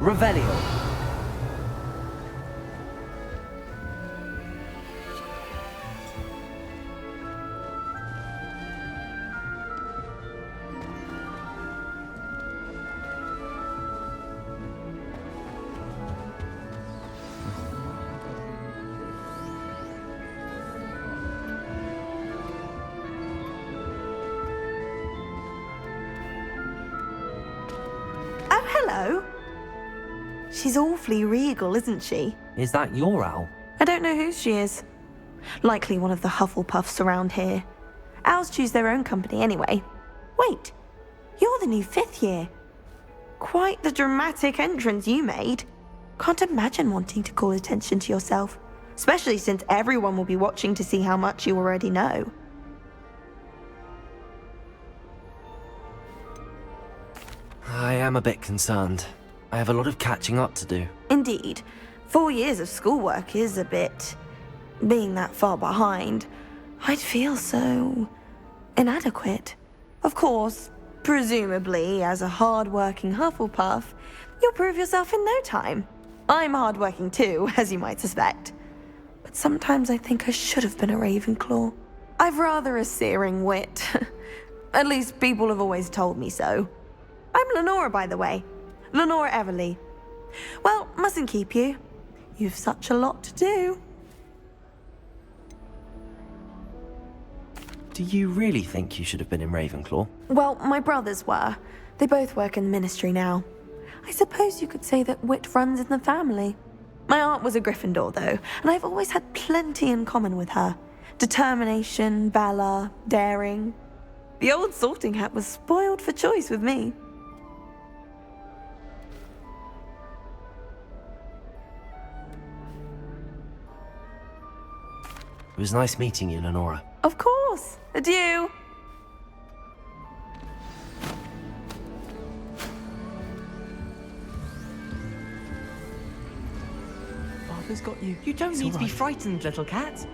Revelio. Oh, hello. She's awfully regal, isn't she? Is that your owl? I don't know who she is. Likely one of the Hufflepuffs around here. Owls choose their own company anyway. Wait, you're the new 5th year. Quite the dramatic entrance you made. Can't imagine wanting to call attention to yourself, especially since everyone will be watching to see how much you already know. I am a bit concerned. I have a lot of catching up to do. Indeed. 4 years of schoolwork is a bit... Being that far behind, I'd feel so... inadequate. Of course, presumably, as a hard-working Hufflepuff, you'll prove yourself in no time. I'm hard-working too, as you might suspect. But sometimes I think I should have been a Ravenclaw. I've rather a searing wit. At least people have always told me so. I'm Lenora, by the way. Lenora Everly. Well, mustn't keep you. You've such a lot to do. Do you really think you should have been in Ravenclaw? Well, my brothers were. They both work in the ministry now. I suppose you could say that wit runs in the family. My aunt was a Gryffindor, though, and I've always had plenty in common with her. Determination, valor, daring. The old sorting hat was spoiled for choice with me. It was nice meeting you, Lenora. Of course. Adieu. Father's got you. You don't It's need all to be right. frightened, little cat.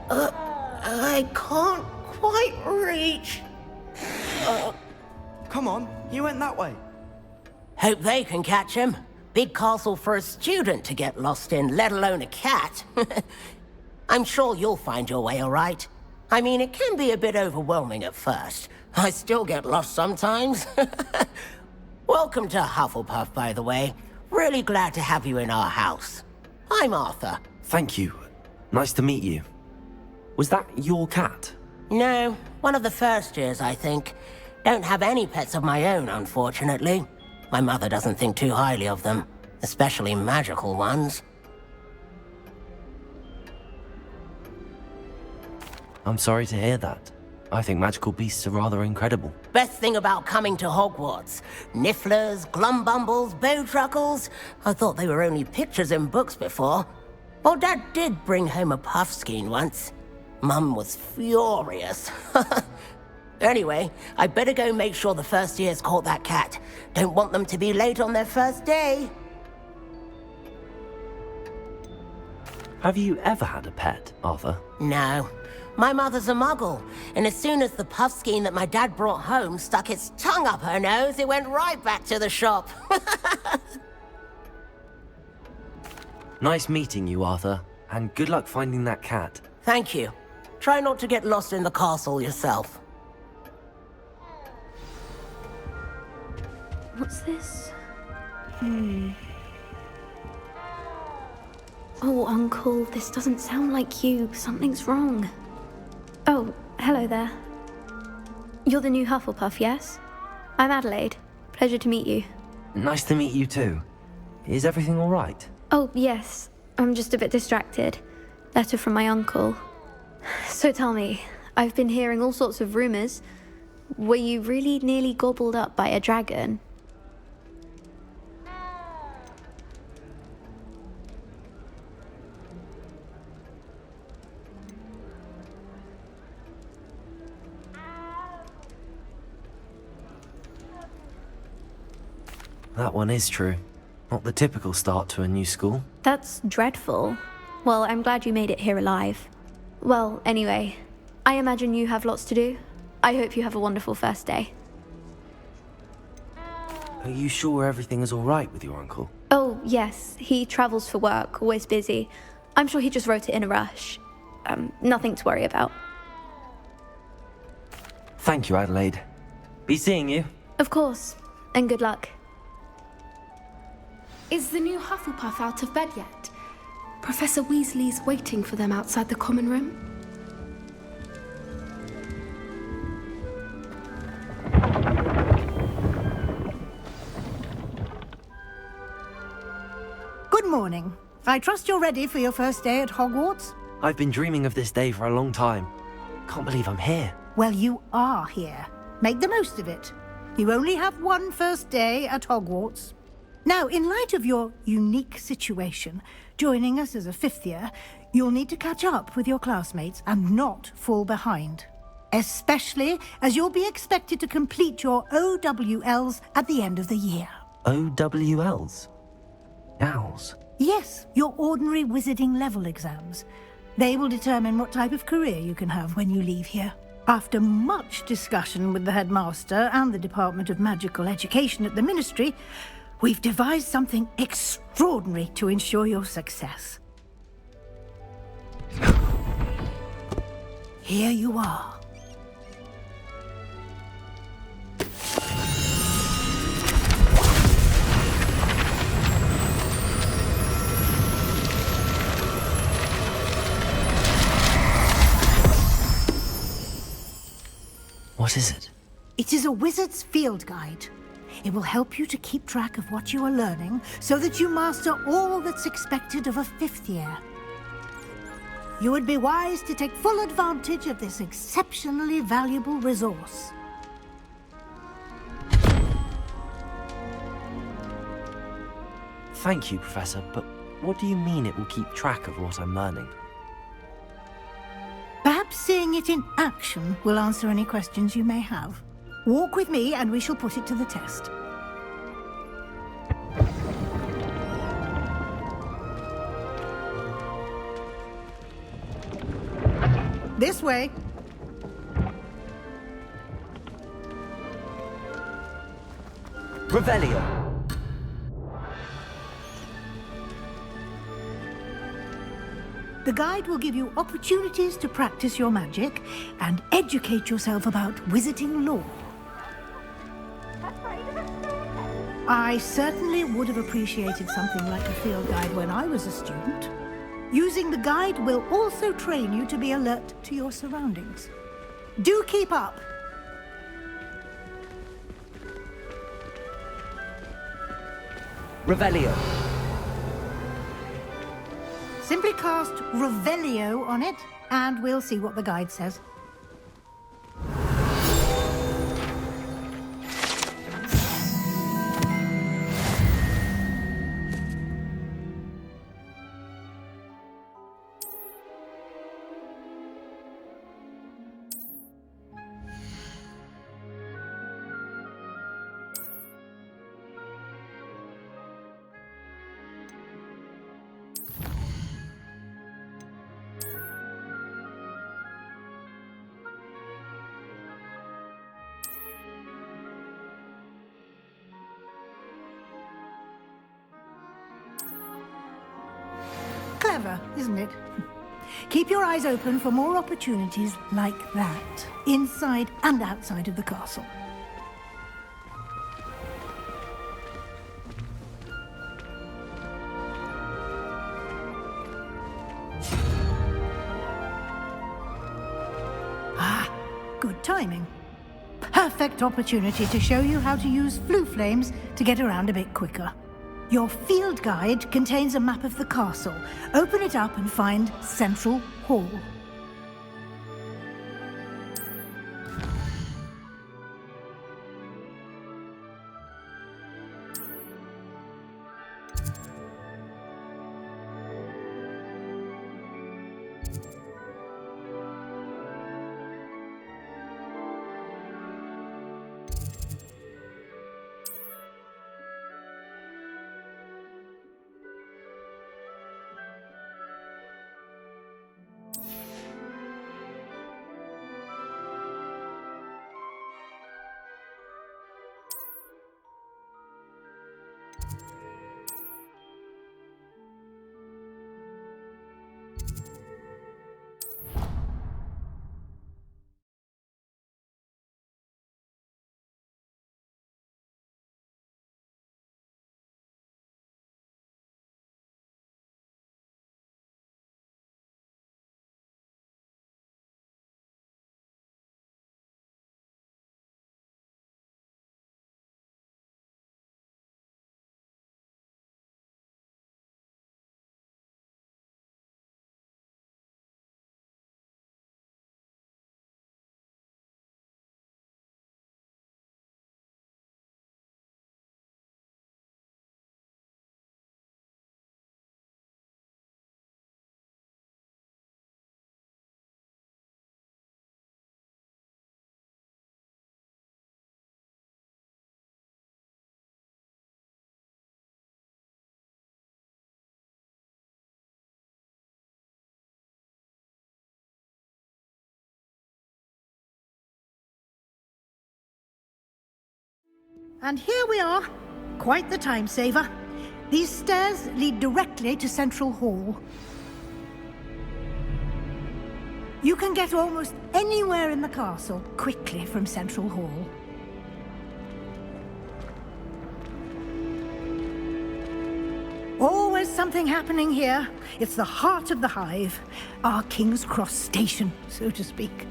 I can't quite reach. Come on, you went that way. Hope they can catch him. Big castle for a student to get lost in, let alone a cat. I'm sure you'll find your way all right. I mean, it can be a bit overwhelming at first. I still get lost sometimes. Welcome to Hufflepuff, by the way. Really glad to have you in our house. I'm Arthur. Thank you. Nice to meet you. Was that your cat? No, one of the first years, I think. Don't have any pets of my own, unfortunately. My mother doesn't think too highly of them, especially magical ones. I'm sorry to hear that. I think magical beasts are rather incredible. Best thing about coming to Hogwarts. Nifflers, glumbumbles, bowtruckles. I thought they were only pictures in books before. Well, Dad did bring home a puffskein once. Mum was furious. Anyway, I better go make sure the first years caught that cat. Don't want them to be late on their first day. Have you ever had a pet, Arthur? No. My mother's a muggle, and as soon as the puffskein that my dad brought home stuck its tongue up her nose, it went right back to the shop. Nice meeting you, Arthur. And good luck finding that cat. Thank you. Try not to get lost in the castle yourself. What's this? Oh, Uncle, this doesn't sound like you. Something's wrong. Oh, hello there. You're the new Hufflepuff, yes? I'm Adelaide. Pleasure to meet you. Nice to meet you too. Is everything all right? Oh, yes. I'm just a bit distracted. Letter from my uncle. So tell me, I've been hearing all sorts of rumors. Were you really nearly gobbled up by a dragon? That one is true. Not the typical start to a new school. That's dreadful. Well, I'm glad you made it here alive. Well, anyway, I imagine you have lots to do. I hope you have a wonderful first day. Are you sure everything is all right with your uncle? Oh, yes, he travels for work, always busy. I'm sure he just wrote it in a rush. Nothing to worry about. Thank you, Adelaide. Be seeing you. Of course, and good luck. Is the new Hufflepuff out of bed yet? Professor Weasley's waiting for them outside the common room. Good morning. I trust you're ready for your first day at Hogwarts? I've been dreaming of this day for a long time. Can't believe I'm here. Well, you are here. Make the most of it. You only have one first day at Hogwarts. Now, in light of your unique situation, joining us as a fifth year, you'll need to catch up with your classmates and not fall behind. Especially as you'll be expected to complete your OWLs at the end of the year. OWLs? Owls? Yes, your ordinary wizarding level exams. They will determine what type of career you can have when you leave here. After much discussion with the headmaster and the Department of Magical Education at the Ministry, we've devised something extraordinary to ensure your success. Here you are. What is it? It is a wizard's field guide. It will help you to keep track of what you are learning so that you master all that's expected of a fifth year. You would be wise to take full advantage of this exceptionally valuable resource. Thank you, Professor, but what do you mean it will keep track of what I'm learning? Perhaps seeing it in action will answer any questions you may have. Walk with me and we shall put it to the test. This way. Revelio! The guide will give you opportunities to practice your magic and educate yourself about wizarding lore. I certainly would have appreciated something like a field guide when I was a student. Using the guide will also train you to be alert to your surroundings. Do keep up! Revelio! Simply cast Revelio on it, and we'll see what the guide says. Clever, isn't it? Keep your eyes open for more opportunities like that, inside and outside of the castle. Ah, good timing. Perfect opportunity to show you how to use flue flames to get around a bit quicker. Your field guide contains a map of the castle. Open it up and find Central Hall. And here we are. Quite the time saver. These stairs lead directly to Central Hall. You can get almost anywhere in the castle quickly from Central Hall. Always something happening here. It's the heart of the hive. Our King's Cross station, so to speak.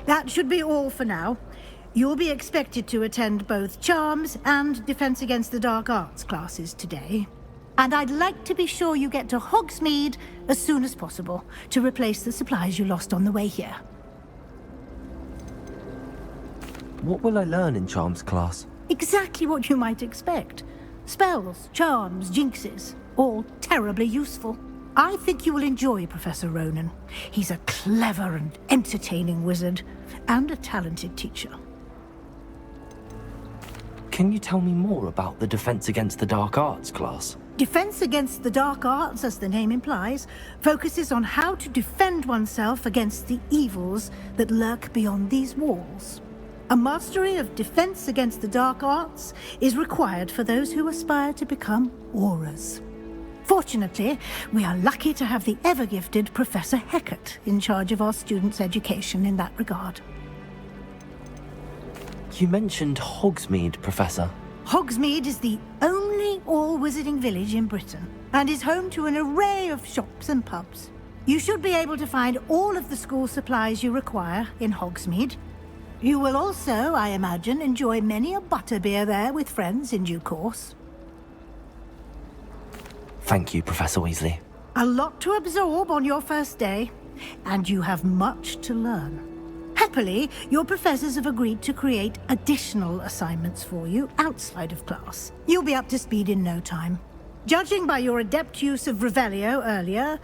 That should be all for now. You'll be expected to attend both Charms and Defense Against the Dark Arts classes today. And I'd like to be sure you get to Hogsmeade as soon as possible to replace the supplies you lost on the way here. What will I learn in Charms class? Exactly what you might expect. Spells, charms, jinxes, all terribly useful. I think you will enjoy Professor Ronan. He's a clever and entertaining wizard, and a talented teacher. Can you tell me more about the Defense Against the Dark Arts class? Defense Against the Dark Arts, as the name implies, focuses on how to defend oneself against the evils that lurk beyond these walls. A mastery of Defense Against the Dark Arts is required for those who aspire to become Aurors. Fortunately, we are lucky to have the ever-gifted Professor Hecat in charge of our students' education in that regard. You mentioned Hogsmeade, Professor. Hogsmeade is the only all-wizarding village in Britain, and is home to an array of shops and pubs. You should be able to find all of the school supplies you require in Hogsmeade. You will also, I imagine, enjoy many a butterbeer there with friends in due course. Thank you, Professor Weasley. A lot to absorb on your first day, and you have much to learn. Happily, your professors have agreed to create additional assignments for you outside of class. You'll be up to speed in no time. Judging by your adept use of Revelio earlier,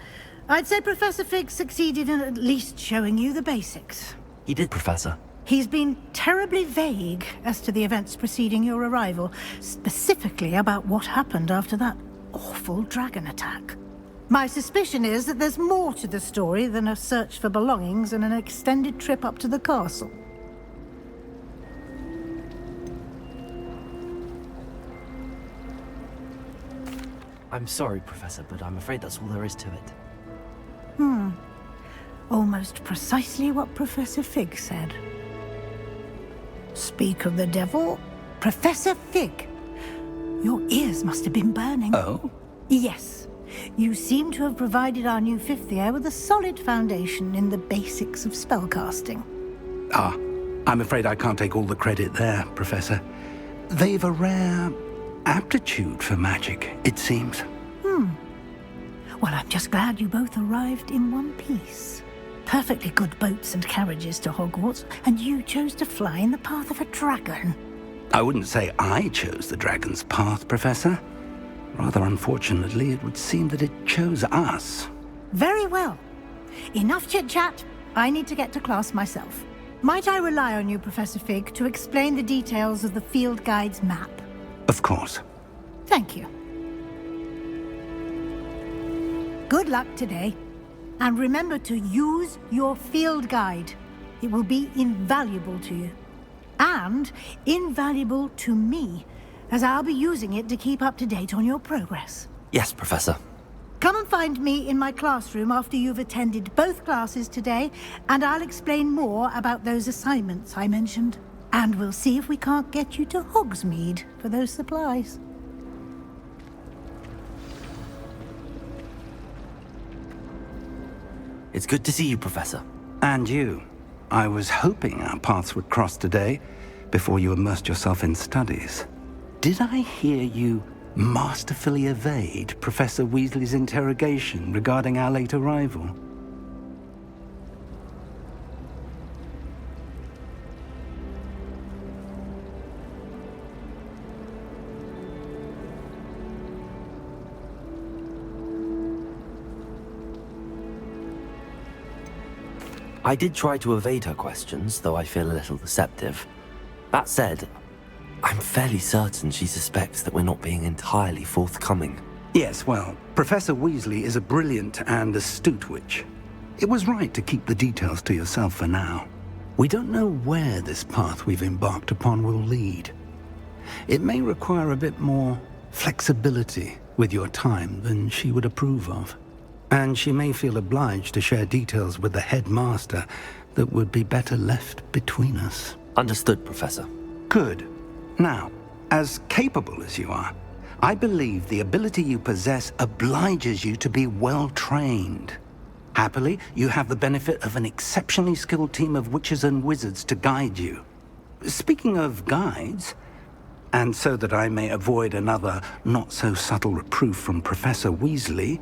I'd say Professor Fig succeeded in at least showing you the basics. He did, Professor. He's been terribly vague as to the events preceding your arrival, specifically about what happened after that awful dragon attack. My suspicion is that there's more to the story than a search for belongings and an extended trip up to the castle. I'm sorry, Professor, but I'm afraid that's all there is to it. Almost precisely what Professor Fig said. Speak of the devil, Professor Fig. Your ears must have been burning. Oh? Yes. You seem to have provided our new fifth year with a solid foundation in the basics of spellcasting. Ah, I'm afraid I can't take all the credit there, Professor. They've a rare aptitude for magic, it seems. Well, I'm just glad you both arrived in one piece. Perfectly good boats and carriages to Hogwarts, and you chose to fly in the path of a dragon. I wouldn't say I chose the dragon's path, Professor. Rather unfortunately, it would seem that it chose us. Very well. Enough chit-chat. I need to get to class myself. Might I rely on you, Professor Fig, to explain the details of the field guide's map? Of course. Thank you. Good luck today. And remember to use your field guide. It will be invaluable to you. And invaluable to me, as I'll be using it to keep up to date on your progress. Yes, Professor. Come and find me in my classroom after you've attended both classes today, and I'll explain more about those assignments I mentioned. And we'll see if we can't get you to Hogsmeade for those supplies. It's good to see you, Professor. And you. I was hoping our paths would cross today, before you immersed yourself in studies. Did I hear you masterfully evade Professor Weasley's interrogation regarding our late arrival? I did try to evade her questions, though I feel a little deceptive. That said, I'm fairly certain she suspects that we're not being entirely forthcoming. Yes, well, Professor Weasley is a brilliant and astute witch. It was right to keep the details to yourself for now. We don't know where this path we've embarked upon will lead. It may require a bit more flexibility with your time than she would approve of. And she may feel obliged to share details with the headmaster that would be better left between us. Understood, Professor. Good. Now, as capable as you are, I believe the ability you possess obliges you to be well trained. Happily, you have the benefit of an exceptionally skilled team of witches and wizards to guide you. Speaking of guides, and so that I may avoid another not-so-subtle reproof from Professor Weasley,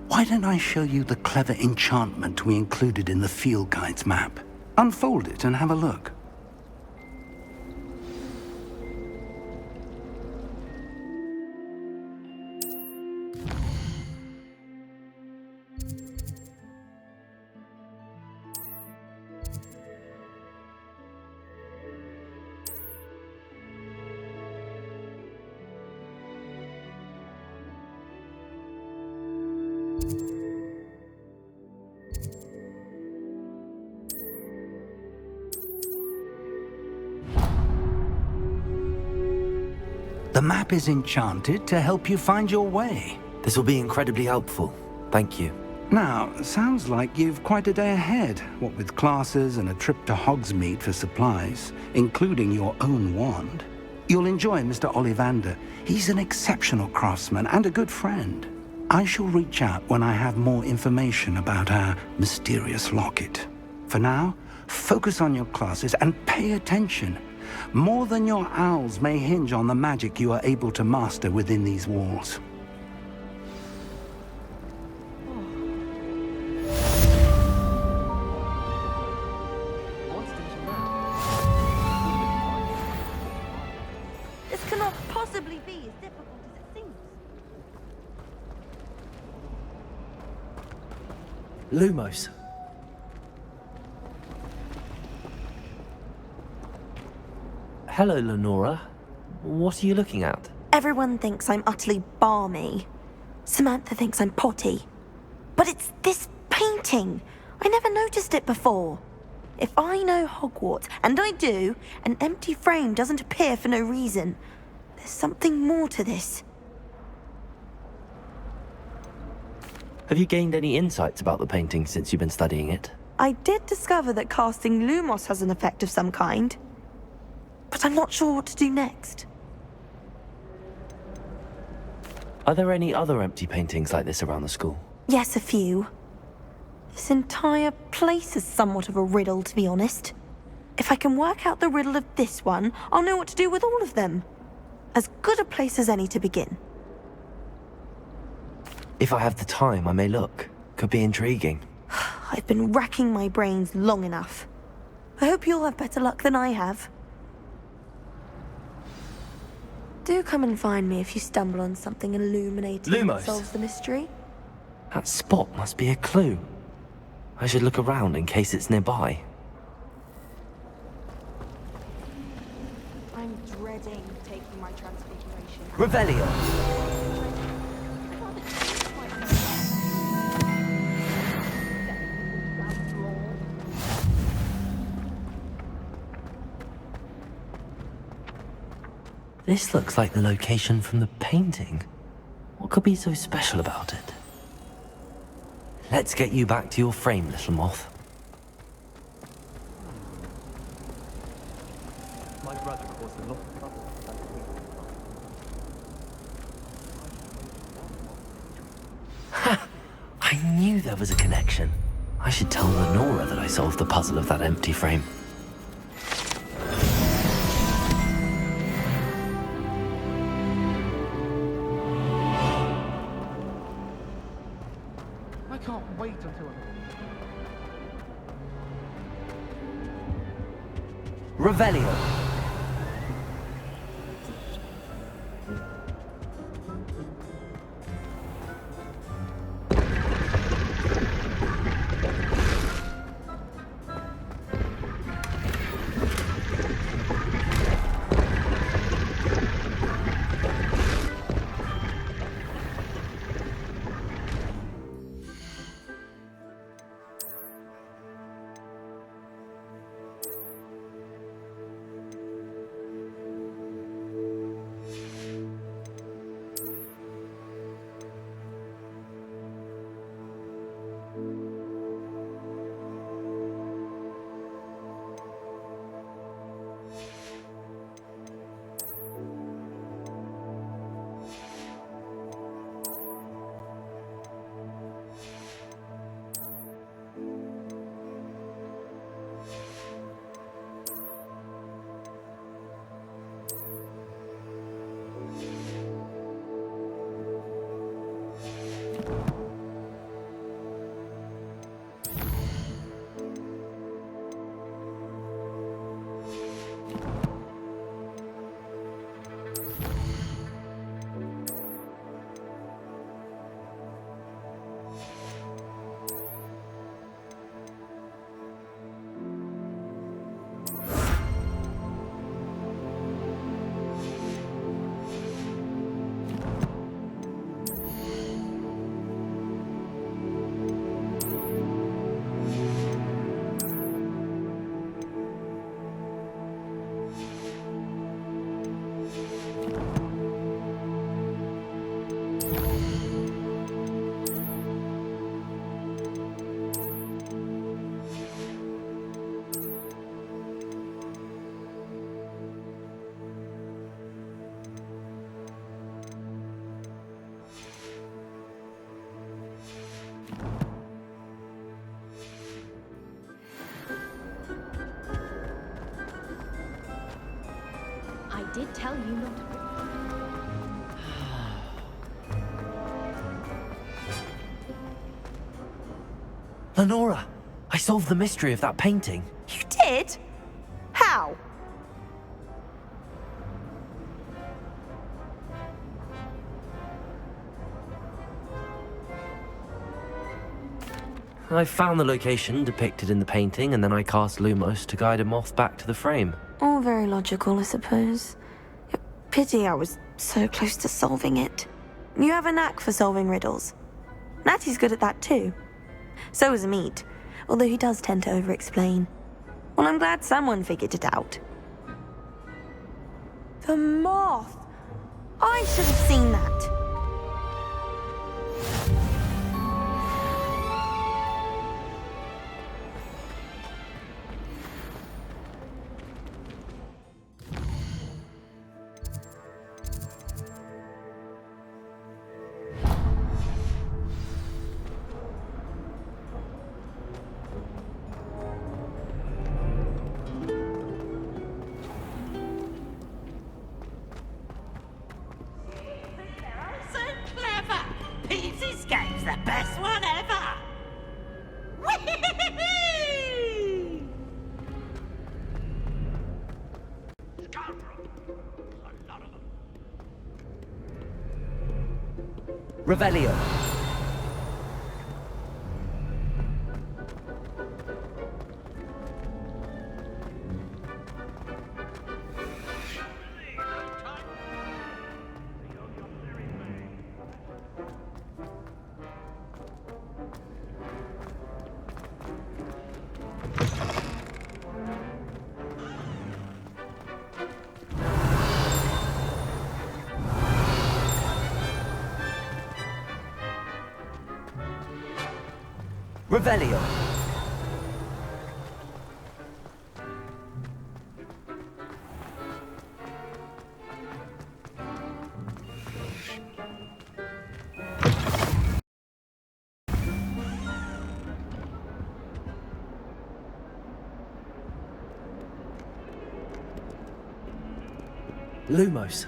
why don't I show you the clever enchantment we included in the field guide's map? Unfold it and have a look. The map is enchanted to help you find your way. This will be incredibly helpful. Thank you. Now, sounds like you've quite a day ahead, what with classes and a trip to Hogsmeade for supplies, including your own wand. You'll enjoy Mr. Ollivander. He's an exceptional craftsman and a good friend. I shall reach out when I have more information about our mysterious locket. For now, focus on your classes and pay attention. More than your owls may hinge on the magic you are able to master within these walls. This cannot possibly be as difficult as it seems. Lumos. Hello, Lenora. What are you looking at? Everyone thinks I'm utterly balmy. Samantha thinks I'm potty. But it's this painting. I never noticed it before. If I know Hogwarts, and I do, an empty frame doesn't appear for no reason. There's something more to this. Have you gained any insights about the painting since you've been studying it? I did discover that casting Lumos has an effect of some kind. But I'm not sure what to do next. Are there any other empty paintings like this around the school? Yes, a few. This entire place is somewhat of a riddle, to be honest. If I can work out the riddle of this one, I'll know what to do with all of them. As good a place as any to begin. If I have the time, I may look. Could be intriguing. I've been racking my brains long enough. I hope you'll have better luck than I have. Do come and find me if you stumble on something illuminating that Lumos. solves the mystery. That spot must be a clue. I should look around in case it's nearby. I'm dreading taking my transfiguration. Revelio! This looks like the location from the painting. What could be so special about it? Let's get you back to your frame, little moth. My brother caused a lot of trouble. I knew there was a connection. I should tell Lenora that I solved the puzzle of that empty frame. I can't wait until Revelio! I did tell you not to. Lenora, I solved the mystery of that painting. You did? How? I found the location depicted in the painting, and then I cast Lumos to guide him off back to the frame. All very logical, I suppose. Pity I was so close to solving it. You have a knack for solving riddles. Natty's good at that too. So is Amit, although he does tend to over-explain. Well, I'm glad someone figured it out. The moth! I should have seen that. The best one ever! Revelio. Revelio. Lumos.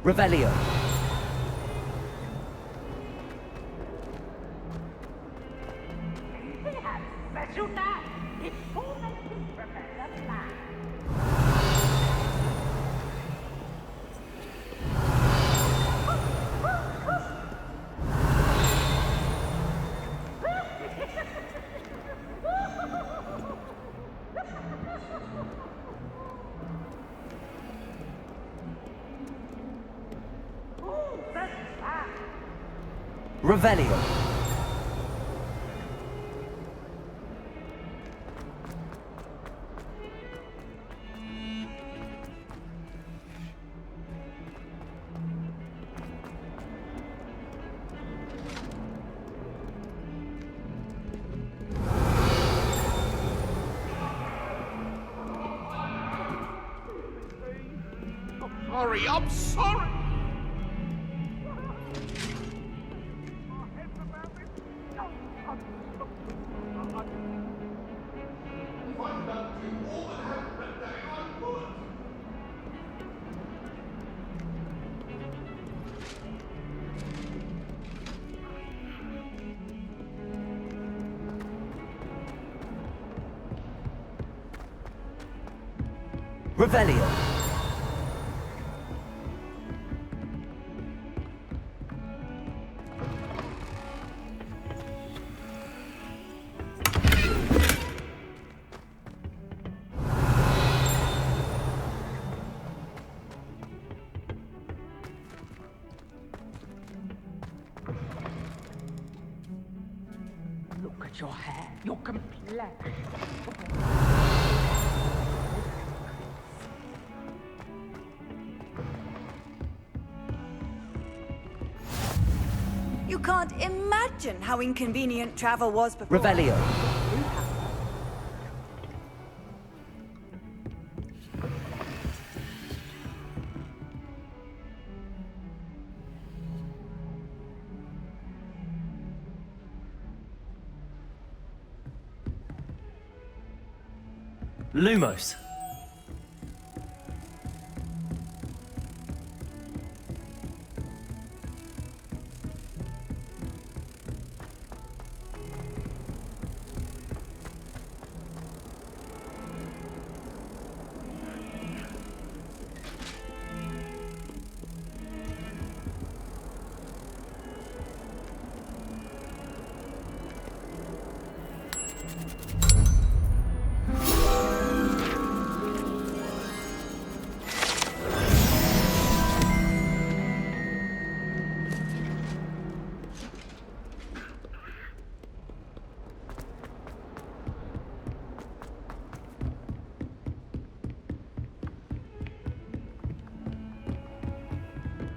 Revelio. Revelio. I'm sorry! Revelio. Look at your hair. Your complexion. You can't imagine how inconvenient travel was before. Revelio. Lumos.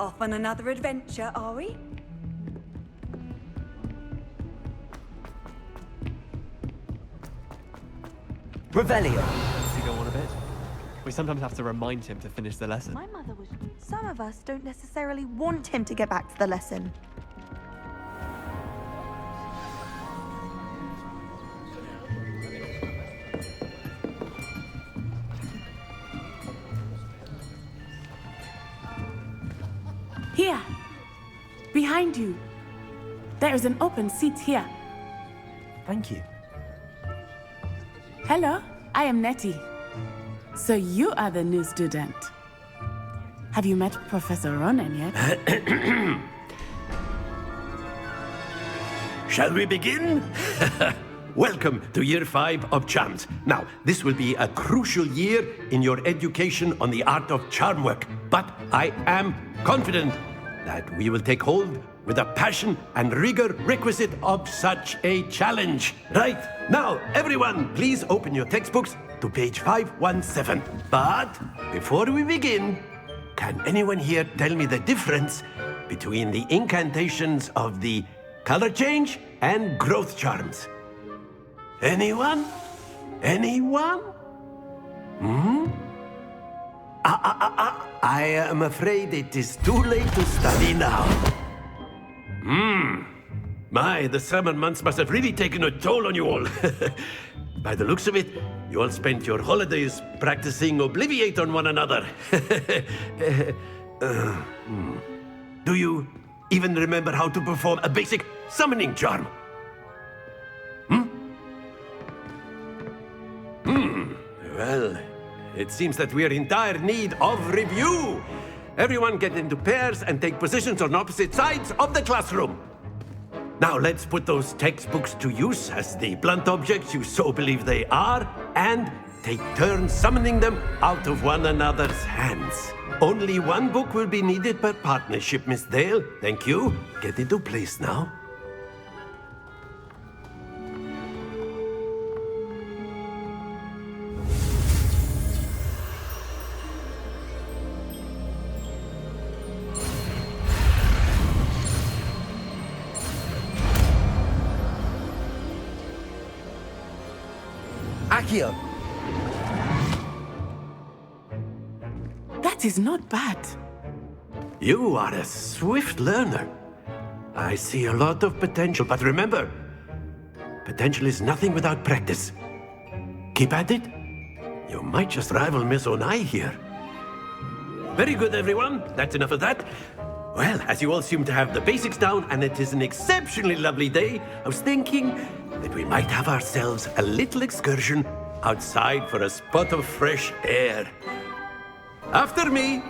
Off on another adventure, are we? Revelio. Does he go on a bit? We sometimes have to remind him to finish the lesson. My mother was... Some of us don't necessarily want him to get back to the lesson. Here, behind you. There is an open seat here. Thank you. Hello, I am Nettie. So you are the new student. Have you met Professor Ronan yet? Shall we begin? Welcome to Year 5 of Charms. Now, this will be a crucial year in your education on the art of charm work, but I am confident that we will take hold with the passion and rigor requisite of such a challenge. Right, now, everyone, please open your textbooks to page 517. But before we begin, can anyone here tell me the difference between the incantations of the color change and growth charms? Anyone? Anyone? I am afraid it is too late to study now. My, the summer months must have really taken a toll on you all. By the looks of it, you all spent your holidays practicing Obliviate on one another. Do you even remember how to perform a basic summoning charm? Well, it seems that we are in dire need of review. Everyone get into pairs and take positions on opposite sides of the classroom. Now let's put those textbooks to use as the blunt objects you so believe they are, and take turns summoning them out of one another's hands. Only one book will be needed per partnership, Miss Dale. Thank you. Get into place now. Accio. That is not bad. You are a swift learner. I see a lot of potential, but remember, potential is nothing without practice. Keep at it. You might just rival Miss Onai here. Very good, everyone. That's enough of that. Well, as you all seem to have the basics down, and it is an exceptionally lovely day, I was thinking that we might have ourselves a little excursion outside for a spot of fresh air. After me.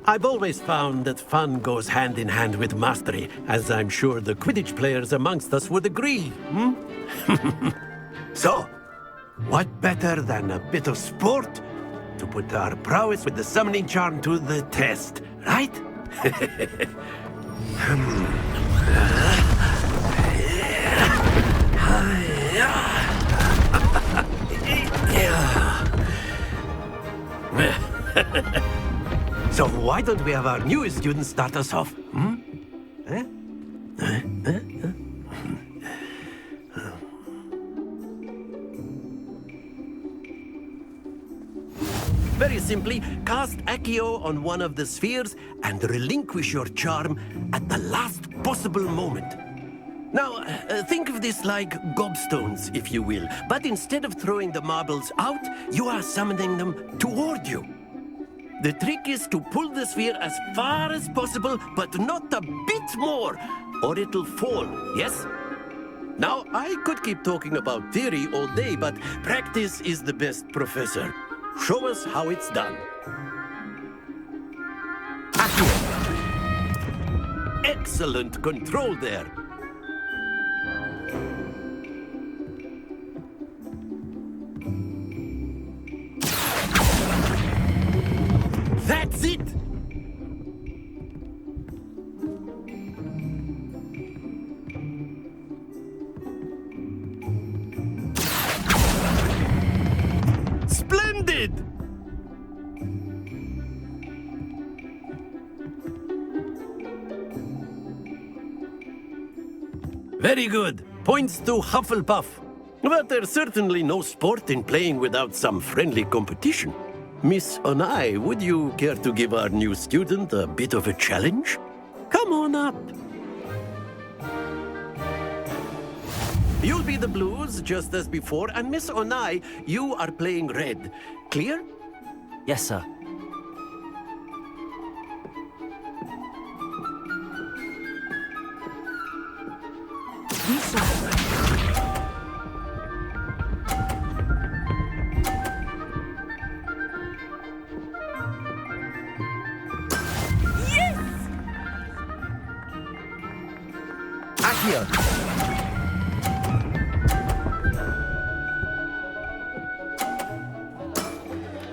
I've always found that fun goes hand in hand with mastery, as I'm sure the Quidditch players amongst us would agree. So, what better than a bit of sport to put our prowess with the summoning charm to the test, right? So why don't we have our newest student start us off? Very simply, cast Accio on one of the spheres and relinquish your charm at the last possible moment. Now, think of this like gobstones, if you will, but instead of throwing the marbles out, you are summoning them toward you. The trick is to pull the sphere as far as possible, but not a bit more, or it'll fall, yes? Now, I could keep talking about theory all day, but practice is the best professor. Show us how it's done. Accio. Excellent control there. That's it! Splendid! Very good. Points to Hufflepuff. But there's certainly no sport in playing without some friendly competition. Miss Onai, would you care to give our new student a bit of a challenge? Come on up. You'll be the blues, just as before, and Miss Onai, you are playing red. Clear? Yes, sir. Lisa. Accio!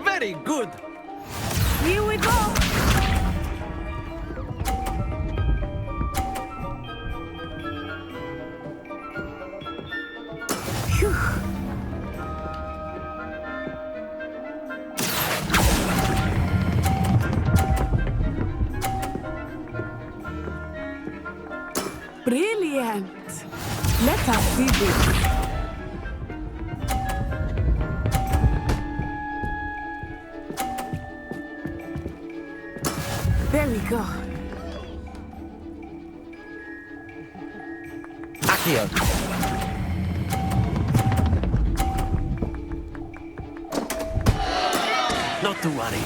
Very good. Here we go! Brilliant! Let us see this. There we go. Accio! Not to worry.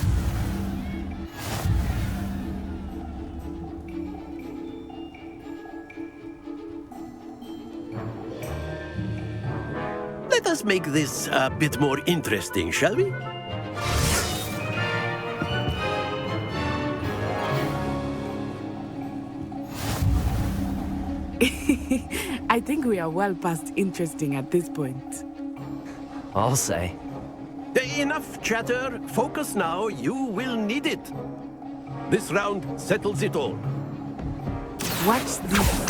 Let us make this a bit more interesting, shall we? I think we are well past interesting at this point. I'll say. Enough chatter. Focus now. You will need it. This round settles it all. Watch this.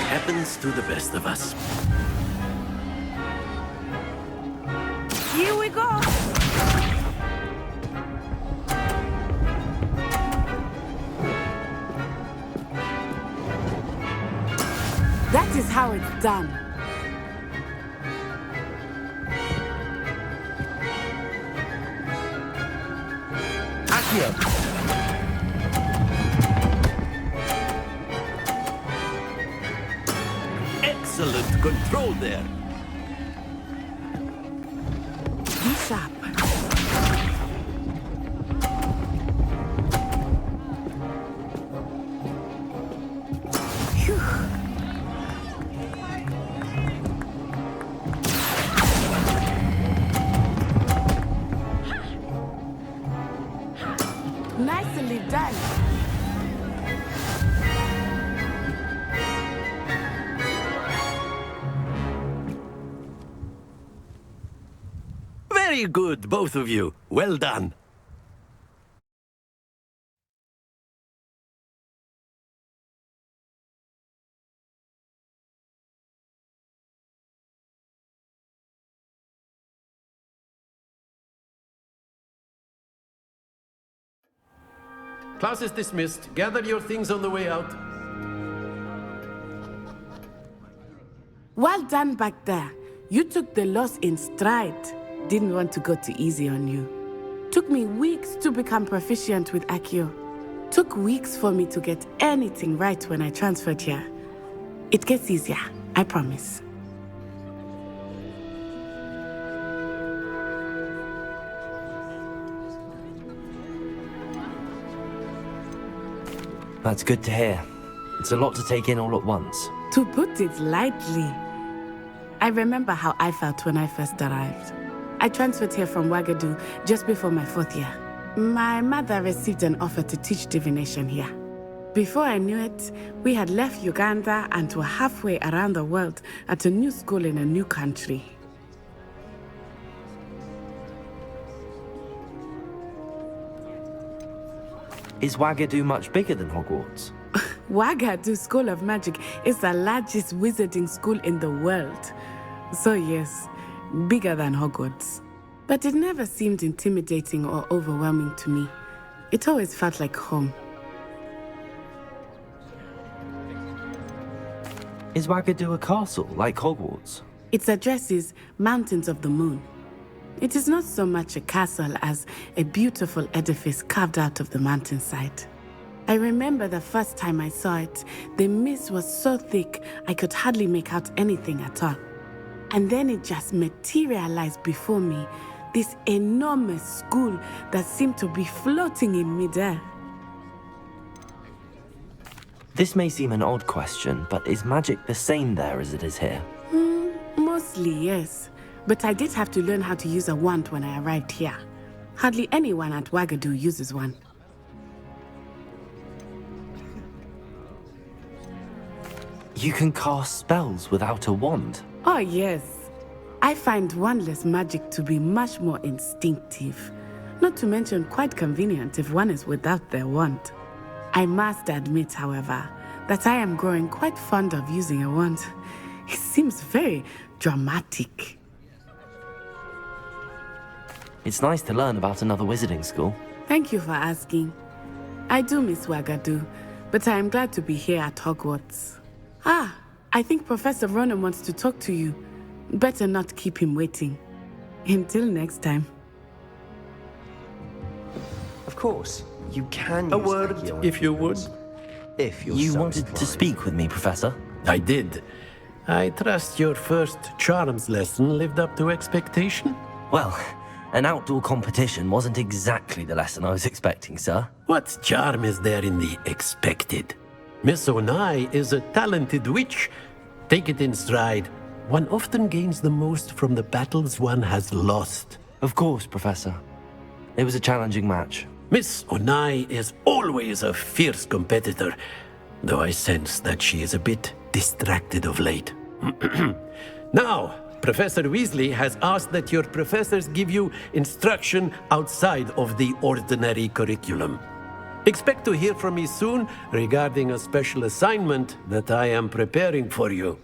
Happens to the best of us. Here we go! That is how it's done. Accio! excellent control there. Be sharp. Nicely done. Very good, both of you. Well done. Class is dismissed. Gather your things on the way out. Well done back there. You took the loss in stride. Didn't want to go too easy on you. Took me weeks to become proficient with Accio. Took weeks for me to get anything right when I transferred here. It gets easier, I promise. That's good to hear. It's a lot to take in all at once. To put it lightly, I remember how I felt when I first arrived. I transferred here from Ouagadougou just before my 4th year. My mother received an offer to teach divination here. Before I knew it, we had left Uganda and were halfway around the world at a new school in a new country. Is Ouagadougou much bigger than Hogwarts? Ouagadougou School of Magic is the largest wizarding school in the world. So yes, bigger than Hogwarts. But it never seemed intimidating or overwhelming to me. It always felt like home. Is Ouagadougou a castle, like Hogwarts? Its address is Mountains of the Moon. It is not so much a castle as a beautiful edifice carved out of the mountainside. I remember the first time I saw it, the mist was so thick I could hardly make out anything at all. And then it just materialized before me, this enormous school that seemed to be floating in midair. This may seem an odd question, but is magic the same there as it is here? Mostly, yes. But I did have to learn how to use a wand when I arrived here. Hardly anyone at Ouagadougou uses one. You can cast spells without a wand? Oh, yes. I find wandless magic to be much more instinctive. Not to mention quite convenient if one is without their wand. I must admit, however, that I am growing quite fond of using a wand. It seems very dramatic. It's nice to learn about another wizarding school. Thank you for asking. I do miss Ouagadougou, but I am glad to be here at Hogwarts. I think Professor Ronan wants to talk to you. Better not keep him waiting. Until next time. Of course, you can A use word, Accio on if you would. humans, if you're You so wanted to inclined. speak with me, Professor? I did. I trust your first charms lesson lived up to expectation? Well, an outdoor competition wasn't exactly the lesson I was expecting, sir. What charm is there in the expected? Miss Onai is a talented witch. Take it in stride. One often gains the most from the battles one has lost. Of course, Professor. It was a challenging match. Miss Onai is always a fierce competitor, though I sense that she is a bit distracted of late. Now, Professor Weasley has asked that your professors give you instruction outside of the ordinary curriculum. Expect to hear from me soon regarding a special assignment that I am preparing for you.